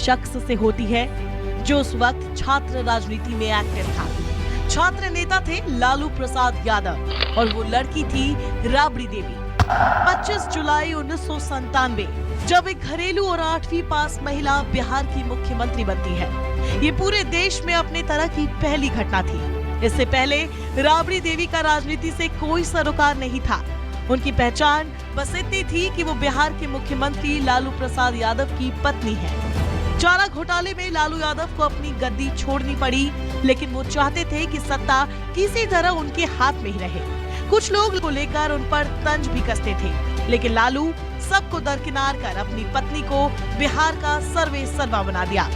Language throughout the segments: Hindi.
शख्स से होती है जो उस वक्त छात्र राजनीति में एक्टिव था। छात्र नेता थे लालू प्रसाद यादव और वो लड़की थी राबड़ी देवी। 25 जुलाई 1997 जब एक घरेलू और 8वीं पास महिला बिहार की मुख्यमंत्री बनती है। ये पूरे देश में अपने तरह की पहली घटना थी। इससे पहले राबड़ी देवी का राजनीति से कोई सरोकार नहीं था। उनकी पहचान बस इतनी थी कि वो बिहार के मुख्यमंत्री लालू प्रसाद यादव की पत्नी है। चारा घोटाले में लालू यादव को अपनी गद्दी छोड़नी पड़ी, लेकिन वो चाहते थे कि सत्ता किसी तरह उनके हाथ में ही रहे। कुछ लोग को लेकर उन पर तंज भी कसते थे, लेकिन लालू सबको दरकिनार कर अपनी पत्नी को बिहार का सर्वे सर्वा बना दिया।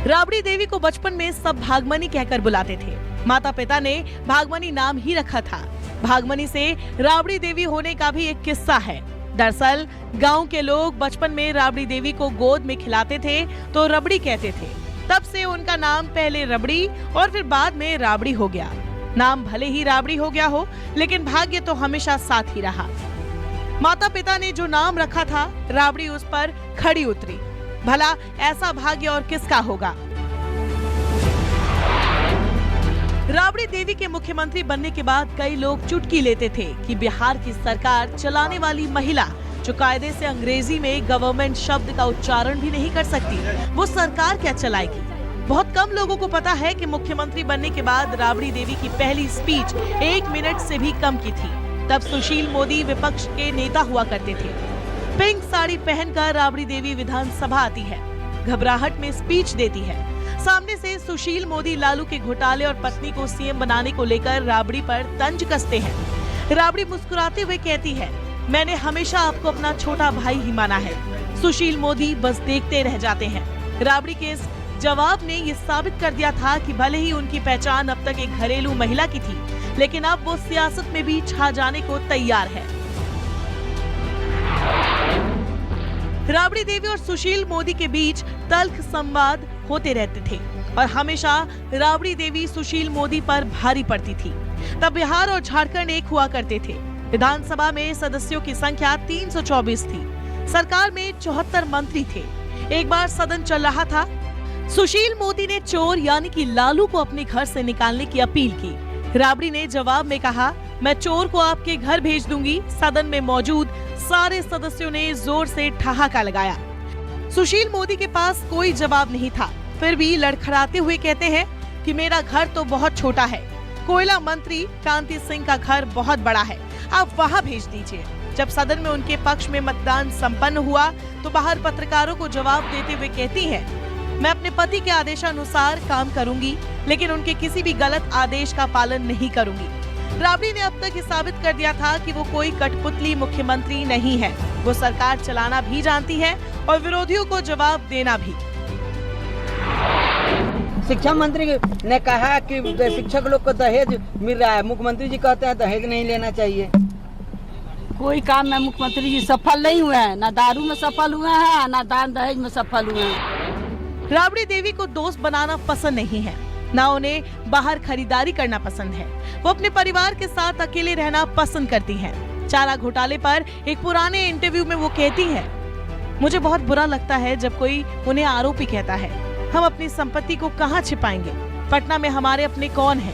राबड़ी देवी को बचपन में सब भागमनी कहकर बुलाते थे। माता पिता ने भागमनी नाम ही रखा था। भागमनी से राबड़ी देवी होने का भी एक किस्सा है। दरअसल गांव के लोग बचपन में राबड़ी देवी को गोद में खिलाते थे तो रबड़ी कहते थे। तब से उनका नाम पहले रबड़ी और फिर बाद में राबड़ी हो गया। नाम भले ही राबड़ी हो गया हो, लेकिन भाग्य तो हमेशा साथ ही रहा। माता पिता ने जो नाम रखा था राबड़ी उस पर खड़ी उतरी। भला ऐसा भाग्य और किसका होगा। राबड़ी देवी के मुख्यमंत्री बनने के बाद कई लोग चुटकी लेते थे कि बिहार की सरकार चलाने वाली महिला जो कायदे से अंग्रेजी में गवर्नमेंट शब्द का उच्चारण भी नहीं कर सकती, वो सरकार क्या चलाएगी। बहुत कम लोगों को पता है कि मुख्यमंत्री बनने के बाद राबड़ी देवी की पहली स्पीच 1 मिनट से भी कम की थी। तब सुशील मोदी विपक्ष के नेता हुआ करते थे। पिंक साड़ी पहनकर राबड़ी देवी विधानसभा आती है, घबराहट में स्पीच देती है। सामने से सुशील मोदी लालू के घोटाले और पत्नी को सीएम बनाने को लेकर राबड़ी पर तंज कसते हैं। राबड़ी मुस्कुराते हुए कहती है, मैंने हमेशा आपको अपना छोटा भाई ही माना है। सुशील मोदी बस देखते रह जाते हैं। राबड़ी के इस जवाब ने ये साबित कर दिया था कि भले ही उनकी पहचान अब तक एक घरेलू महिला की थी, लेकिन अब वो सियासत में भी छा जाने को तैयार है। राबड़ी देवी और सुशील मोदी के बीच तल्ख संवाद होते रहते थे और हमेशा राबड़ी देवी सुशील मोदी पर भारी पड़ती थी। तब बिहार और झारखंड एक हुआ करते थे। विधानसभा में सदस्यों की संख्या 324 थी। सरकार में 74 मंत्री थे। एक बार सदन चल रहा था। सुशील मोदी ने चोर यानी कि लालू को अपने घर से निकालने की अपील की। राबड़ी ने जवाब में कहा, मैं चोर को आपके घर भेज दूंगी। सदन में मौजूद सारे सदस्यों ने जोर से ठहाका लगाया। सुशील मोदी के पास कोई जवाब नहीं था, फिर भी लड़खड़ाते हुए कहते हैं कि मेरा घर तो बहुत छोटा है। कोयला मंत्री कांति सिंह का घर बहुत बड़ा है, आप वहां भेज दीजिए। जब सदन में उनके पक्ष में मतदान संपन्न हुआ तो बाहर पत्रकारों को जवाब देते हुए कहती हैं, मैं अपने पति के आदेशानुसार काम करूंगी, लेकिन उनके किसी भी गलत आदेश का पालन नहीं करूंगी। राबड़ी ने अब तक ये साबित कर दिया था कि वो कोई कठपुतली मुख्यमंत्री नहीं है। वो सरकार चलाना भी जानती है और विरोधियों को जवाब देना भी। शिक्षा मंत्री ने कहा कि शिक्षक लोग को दहेज मिल रहा है। मुख्यमंत्री जी कहते हैं दहेज नहीं लेना चाहिए। कोई काम में मुख्यमंत्री जी सफल नहीं हुए हैं, ना दारू में सफल हुए हैं, ना दान दहेज में सफल हुए हैं। राबड़ी देवी को दोस्त बनाना पसंद नहीं है, ना उन्हें बाहर खरीदारी करना पसंद है। वो अपने परिवार के साथ अकेले रहना पसंद करती हैं। चारा घोटाले पर एक पुराने इंटरव्यू में वो कहती हैं, मुझे बहुत बुरा लगता है जब कोई उन्हें आरोपी कहता है। हम अपनी संपत्ति को कहाँ छिपाएंगे। पटना में हमारे अपने कौन हैं?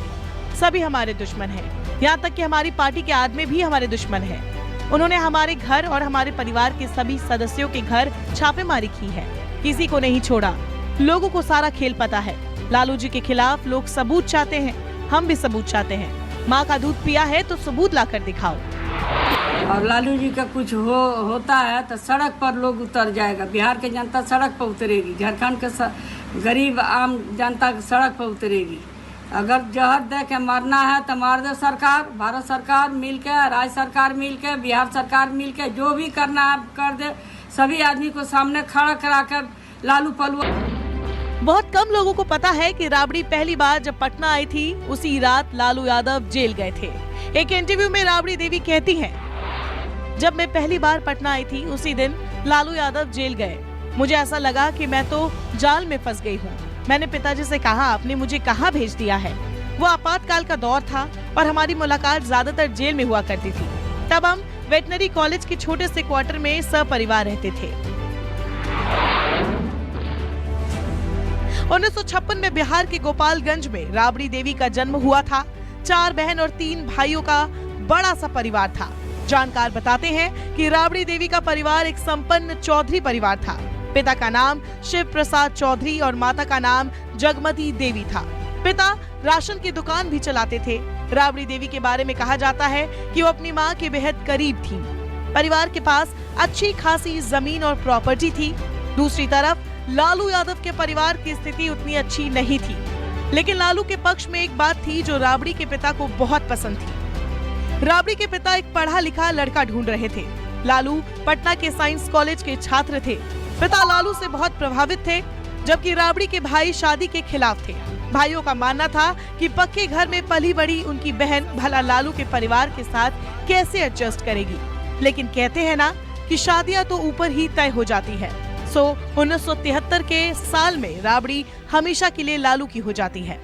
सभी हमारे दुश्मन हैं। यहाँ तक कि हमारी पार्टी के आदमी भी हमारे दुश्मन हैं। उन्होंने हमारे घर और हमारे परिवार के सभी सदस्यों के घर छापेमारी की है, किसी को नहीं छोड़ा। लोगों को सारा खेल पता है। लालू जी के खिलाफ लोग सबूत चाहते हैं, हम भी सबूत चाहते हैं। माँ का दूध पिया है तो सबूत लाकर दिखाओ। और लालू जी का कुछ होता है तो सड़क पर लोग उतर जाएगा। बिहार की जनता सड़क पर उतरेगी, झारखंड के गरीब आम जनता सड़क पर उतरेगी। अगर जहर दे के मरना है तो मार दे सरकार, भारत सरकार मिल के, राज्य सरकार मिल के, बिहार सरकार मिल के, जो भी करना है कर दे। सभी आदमी को सामने खड़ा करा कर लालू पलवा। बहुत कम लोगों को पता है कि राबड़ी पहली बार जब पटना आई थी उसी रात लालू यादव जेल गए थे। एक इंटरव्यू में राबड़ी देवी कहती हैं, जब मैं पहली बार पटना आई थी उसी दिन लालू यादव जेल गए। मुझे ऐसा लगा कि मैं तो जाल में फंस गई हूँ। मैंने पिताजी से कहा, आपने मुझे कहाँ भेज दिया है। वो आपातकाल का दौर था और हमारी मुलाकात ज्यादातर जेल में हुआ करती थी। तब हम वेटनरी कॉलेज के छोटे से क्वार्टर में सपरिवार रहते थे। 1956 में बिहार के गोपालगंज में राबड़ी देवी का जन्म हुआ था। 4 बहन और 3 भाइयों का बड़ा सा परिवार था। जानकार बताते हैं कि राबड़ी देवी का परिवार एक संपन्न चौधरी परिवार था। पिता का नाम शिव प्रसाद चौधरी और माता का नाम जगमती देवी था। पिता राशन की दुकान भी चलाते थे। राबड़ी देवी के बारे में कहा जाता है कि वो अपनी मां के बेहद करीब थी। परिवार के पास अच्छी खासी जमीन और प्रॉपर्टी थी। दूसरी तरफ लालू यादव के परिवार की स्थिति उतनी अच्छी नहीं थी, लेकिन लालू के पक्ष में एक बात थी जो राबड़ी के पिता को बहुत पसंद थी। राबड़ी के पिता एक पढ़ा लिखा लड़का ढूंढ रहे थे। लालू पटना के साइंस कॉलेज के छात्र थे। पिता लालू से बहुत प्रभावित थे, जबकि राबड़ी के भाई शादी के खिलाफ थे। भाइयों का मानना था कि पक्के घर में पली बड़ी उनकी बहन भला लालू के परिवार के साथ कैसे एडजस्ट करेगी। लेकिन कहते हैं ना कि शादियां तो ऊपर ही तय हो जाती है। 1973 के साल में राबड़ी हमेशा के लिए लालू की हो जाती है।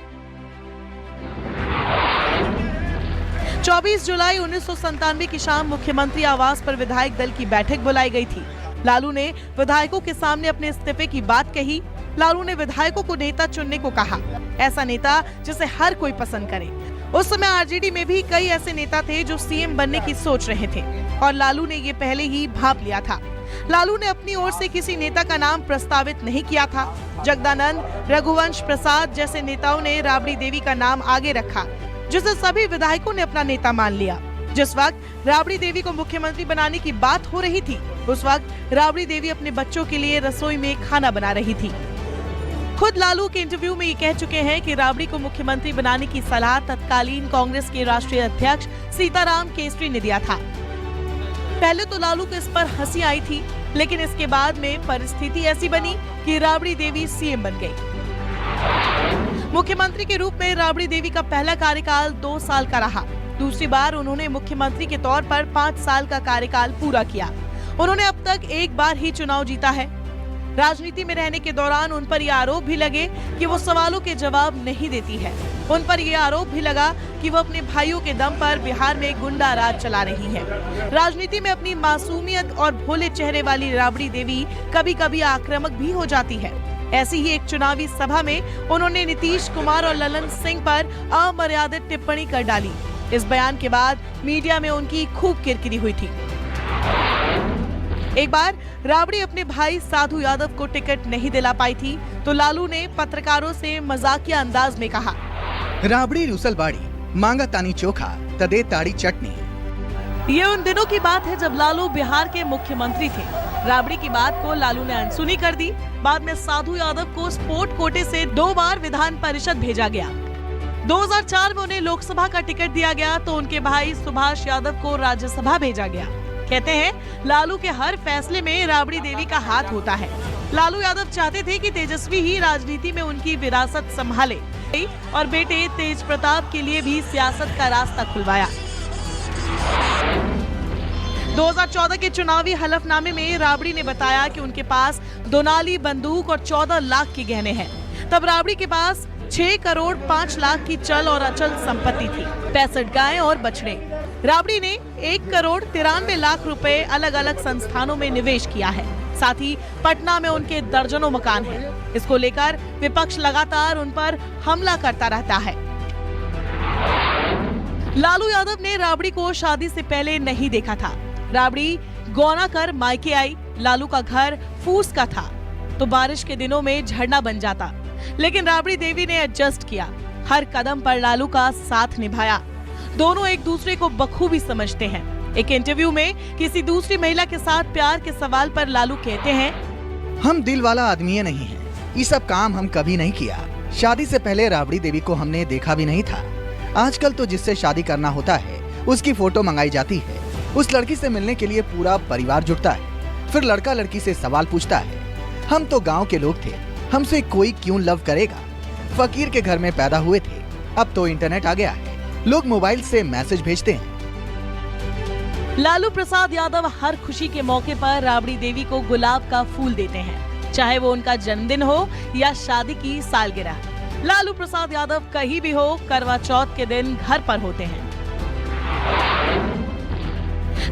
24 जुलाई 1997 की शाम मुख्यमंत्री आवास पर विधायक दल की बैठक बुलाई गई थी। लालू ने विधायकों के सामने अपने इस्तीफे की बात कही। लालू ने विधायकों को नेता चुनने को कहा, ऐसा नेता जिसे हर कोई पसंद करे। उस समय आरजेडी में भी कई ऐसे नेता थे जो सीएम बनने की सोच रहे थे और लालू ने ये पहले ही भांप लिया था। लालू ने अपनी ओर से किसी नेता का नाम प्रस्तावित नहीं किया था। जगदानंद, रघुवंश प्रसाद जैसे नेताओं ने राबड़ी देवी का नाम आगे रखा, जिसे सभी विधायकों ने अपना नेता मान लिया। जिस वक्त राबड़ी देवी को मुख्यमंत्री बनाने की बात हो रही थी, उस वक्त राबड़ी देवी अपने बच्चों के लिए रसोई में खाना बना रही थी। खुद लालू के इंटरव्यू में ये कह चुके हैं कि राबड़ी को मुख्यमंत्री बनाने की सलाह तत्कालीन कांग्रेस के राष्ट्रीय अध्यक्ष सीताराम केसरी ने दिया था। पहले तो लालू को इस पर हंसी आई थी, लेकिन इसके बाद में परिस्थिति ऐसी बनी कि राबड़ी देवी सीएम बन गई। मुख्यमंत्री के रूप में राबड़ी देवी का पहला कार्यकाल 2 साल का रहा। दूसरी बार उन्होंने मुख्यमंत्री के तौर पर 5 साल का कार्यकाल पूरा किया। उन्होंने अब तक एक बार ही चुनाव जीता है। राजनीति में रहने के दौरान उन पर यह आरोप भी लगे कि वो सवालों के जवाब नहीं देती है। उन पर यह आरोप भी लगा कि वो अपने भाइयों के दम पर बिहार में गुंडा राज चला रही है। राजनीति में अपनी मासूमियत और भोले चेहरे वाली राबड़ी देवी कभी कभी आक्रामक भी हो जाती है। ऐसी ही एक चुनावी सभा में उन्होंने नीतीश कुमार और ललन सिंह पर अमर्यादित टिप्पणी कर डाली। इस बयान के बाद मीडिया में उनकी खूब किरकिरी हुई थी। एक बार राबड़ी अपने भाई साधु यादव को टिकट नहीं दिला पाई थी, तो लालू ने पत्रकारों से मजाकिया अंदाज में कहा, राबड़ी रुसलबाड़ी मांगा तानी चोखा तदे ताड़ी चटनी। ये उन दिनों की बात है जब लालू बिहार के मुख्यमंत्री थे। राबड़ी की बात को लालू ने अनसुनी कर दी। बाद में साधु यादव को स्पोर्ट कोटे से 2 बार विधान परिषद भेजा गया। 2004 में उन्हें लोकसभा का टिकट दिया गया, तो उनके भाई सुभाष यादव को राज्यसभा भेजा गया। कहते हैं लालू के हर फैसले में राबड़ी देवी का हाथ होता है। लालू यादव चाहते थे कि तेजस्वी ही राजनीति में उनकी विरासत संभाले और बेटे तेज प्रताप के लिए भी सियासत का रास्ता खुलवाया। 2014 के चुनावी हलफनामे में राबड़ी ने बताया कि उनके पास 2 नाली बंदूक और 14 लाख के गहने हैं। तब राबड़ी के पास 6 करोड़ 5 लाख की चल और अचल संपत्ति थी, 65 गायें और बछड़े। राबड़ी ने 1 करोड़ 93 लाख रुपए अलग अलग संस्थानों में निवेश किया है। साथ ही पटना में उनके दर्जनों मकान हैं। इसको लेकर विपक्ष लगातार उन पर हमला करता रहता है। लालू यादव ने राबड़ी को शादी से पहले नहीं देखा था। राबड़ी गौना कर मायके आई। लालू का घर फूस का था, तो बारिश के दिनों में झरना बन जाता, लेकिन राबड़ी देवी ने एडजस्ट किया। हर कदम पर लालू का साथ निभाया। दोनों एक दूसरे को बखूबी समझते हैं। एक इंटरव्यू में किसी दूसरी महिला के साथ प्यार के सवाल पर लालू कहते हैं, हम दिल वाला आदमी नहीं है, ये सब काम हम कभी नहीं किया। शादी से पहले राबड़ी देवी को हमने देखा भी नहीं था। आजकल तो जिससे शादी करना होता है उसकी फोटो मंगाई जाती है। उस लड़की से मिलने के लिए पूरा परिवार जुटता है, फिर लड़का लड़की से सवाल पूछता है। हम तो गाँव के लोग थे, हमसे कोई क्यों लव करेगा। फकीर के घर में पैदा हुए थे, अब तो इंटरनेट आ गया है, लोग मोबाइल से मैसेज भेजते हैं। लालू प्रसाद यादव हर खुशी के मौके पर राबड़ी देवी को गुलाब का फूल देते हैं, चाहे वो उनका जन्मदिन हो या शादी की सालगिरह। लालू प्रसाद यादव कहीं भी हो, करवा चौथ के दिन घर पर होते हैं।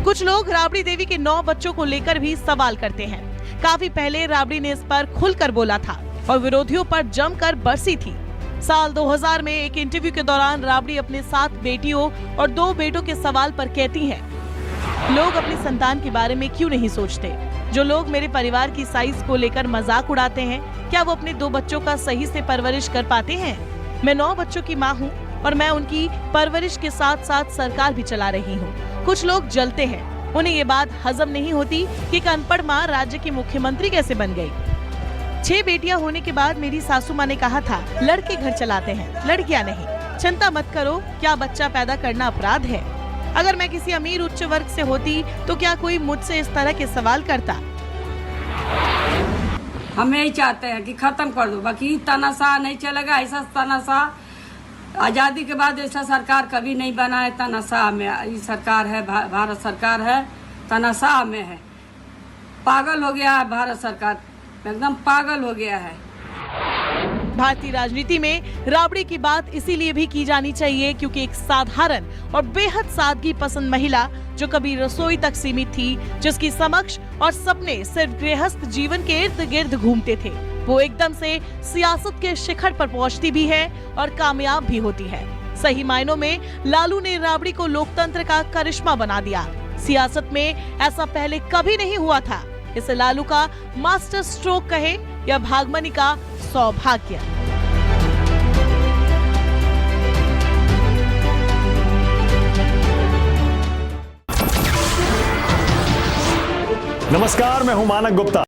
कुछ लोग राबड़ी देवी के 9 बच्चों को लेकर भी सवाल करते हैं। काफी पहले राबड़ी ने इस पर खुलकर बोला था और विरोधियों पर जमकर बरसी थी। साल 2000 में एक इंटरव्यू के दौरान राबड़ी अपने 7 बेटियों और 2 बेटों के सवाल पर कहती हैं, लोग अपनी संतान के बारे में क्यों नहीं सोचते? जो लोग मेरे परिवार की साइज को लेकर मजाक उड़ाते हैं, क्या वो अपने 2 बच्चों का सही से परवरिश कर पाते हैं? मैं 9 बच्चों की माँ हूँ और मैं उनकी परवरिश के साथ साथ सरकार भी चला रही हूँ। कुछ लोग जलते हैं, उन्हें ये बात हजम नहीं होती कि एक अनपढ़ माँ राज्य की मुख्यमंत्री कैसे बन गई। 6 बेटियां होने के बाद मेरी सासू माँ ने कहा था, लड़के घर चलाते हैं, लड़कियां नहीं। चिंता मत करो, क्या बच्चा पैदा करना अपराध है? अगर मैं किसी अमीर उच्च वर्ग से होती तो क्या कोई मुझसे इस तरह के सवाल करता? हम यही चाहते हैं कि खत्म कर दो, बाकी तानाशाह नहीं चलेगा। ऐसा तानाशाह आज़ादी के बाद ऐसा सरकार कभी नहीं बना है। तानाशाह में ये सरकार है, भारत सरकार है, तानाशाह में है। पागल हो गया है भारत सरकार, एकदम पागल हो गया है। भारतीय राजनीति में राबड़ी की बात इसीलिए भी की जानी चाहिए क्योंकि एक साधारण और बेहद सादगी पसंद महिला जो कभी रसोई तक सीमित थी, जिसकी समक्ष और सपने सिर्फ गृहस्थ जीवन के इर्द गिर्द घूमते थे, वो एकदम से सियासत के शिखर पर पहुंचती भी है और कामयाब भी होती है। सही मायनों में लालू ने राबड़ी को लोकतंत्र का करिश्मा बना दिया। सियासत में ऐसा पहले कभी नहीं हुआ था। इसे लालू का मास्टर स्ट्रोक कहे या भागमनी का सौभाग्य। नमस्कार, मैं हूं मानक गुप्ता।